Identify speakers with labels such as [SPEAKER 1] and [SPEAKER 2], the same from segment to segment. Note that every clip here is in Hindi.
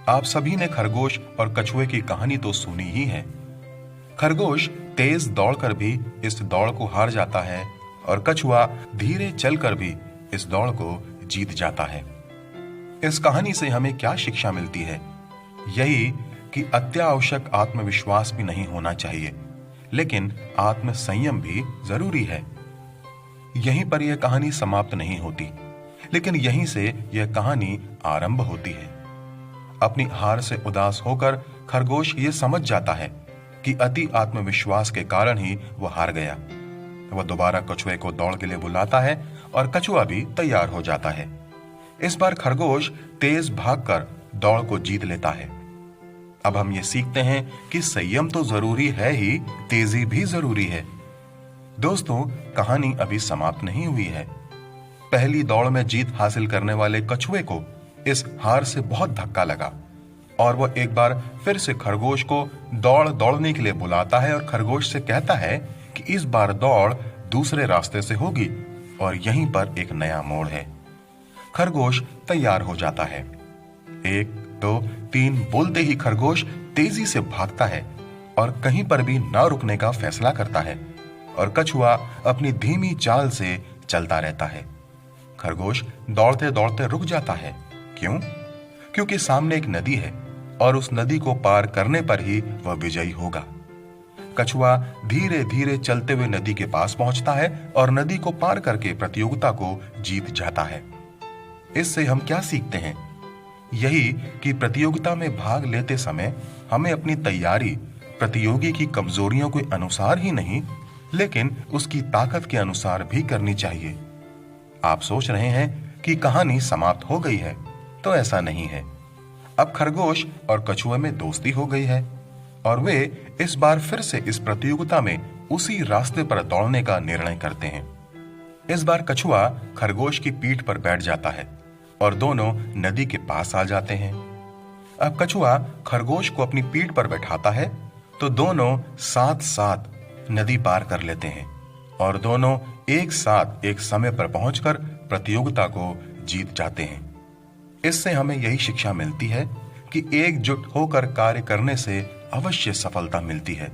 [SPEAKER 1] आप सभी ने खरगोश और कछुए की कहानी तो सुनी ही है। खरगोश तेज दौड़कर भी इस दौड़ को हार जाता है और कछुआ धीरे चलकर भी इस दौड़ को जीत जाता है। इस कहानी से हमें क्या शिक्षा मिलती है? यही कि अत्यावश्यक आत्मविश्वास भी नहीं होना चाहिए, लेकिन आत्म संयम भी जरूरी है। यहीं पर यह कहानी समाप्त नहीं होती, लेकिन यहीं से यह कहानी आरंभ होती है। अपनी हार से उदास होकर खरगोश ये समझ जाता है कि अति आत्मविश्वास के कारण ही वह हार गया। वह दोबारा कछुए को दौड़ के लिए बुलाता है और कछुआ भी तैयार हो जाता है। इस बार खरगोश तेज भागकर दौड़ को जीत लेता है। अब हम ये सीखते हैं कि संयम तो जरूरी है ही, तेजी भी जरूरी है। दोस्तों, कहानी अभी समाप्त नहीं हुई है। पहली दौड़ में जीत हासिल करने वाले कछुए को इस हार से बहुत धक्का लगा और वह एक बार फिर से खरगोश को दौड़ने के लिए बुलाता है और खरगोश से कहता है कि इस बार दौड़ दूसरे रास्ते से होगी और यहीं पर एक नया मोड़ है। खरगोश तैयार हो जाता है। 1, 2, 3 बोलते ही खरगोश तेजी से भागता है और कहीं पर भी ना रुकने का फैसला करता है और कछुआ अपनी धीमी चाल से चलता रहता है। खरगोश दौड़ते दौड़ते रुक जाता है। क्यों? क्योंकि सामने एक नदी है और उस नदी को पार करने पर ही वह विजयी होगा। कछुआ धीरे धीरे चलते हुए नदी के पास पहुंचता है और नदी को पार करके प्रतियोगिता को जीत जाता है। इससे हम क्या सीखते हैं? यही कि प्रतियोगिता में भाग लेते समय हमें अपनी तैयारी प्रतियोगी की कमजोरियों के अनुसार ही नहीं, लेकिन उसकी ताकत के अनुसार भी करनी चाहिए। आप सोच रहे हैं कि कहानी समाप्त हो गई है, तो ऐसा नहीं है। अब खरगोश और कछुए में दोस्ती हो गई है और वे इस बार फिर से इस प्रतियोगिता में उसी रास्ते पर दौड़ने का निर्णय करते हैं। इस बार कछुआ खरगोश की पीठ पर बैठ जाता है और दोनों नदी के पास आ जाते हैं। अब कछुआ खरगोश को अपनी पीठ पर बैठाता है तो दोनों साथ साथ नदी पार कर लेते हैं और दोनों एक साथ एक समय पर पहुंचकर प्रतियोगिता को जीत जाते हैं। इससे हमें यही शिक्षा मिलती है कि एकजुट होकर कार्य करने से अवश्य सफलता मिलती है।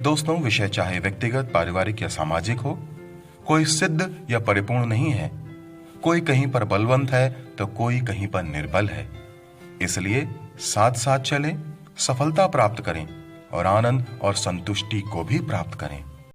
[SPEAKER 1] दोस्तों, विषय चाहे व्यक्तिगत, पारिवारिक या सामाजिक हो, कोई सिद्ध या परिपूर्ण नहीं है। कोई कहीं पर बलवंत है तो कोई कहीं पर निर्बल है। इसलिए साथ साथ चलें, सफलता प्राप्त करें और आनंद और संतुष्टि को भी प्राप्त करें।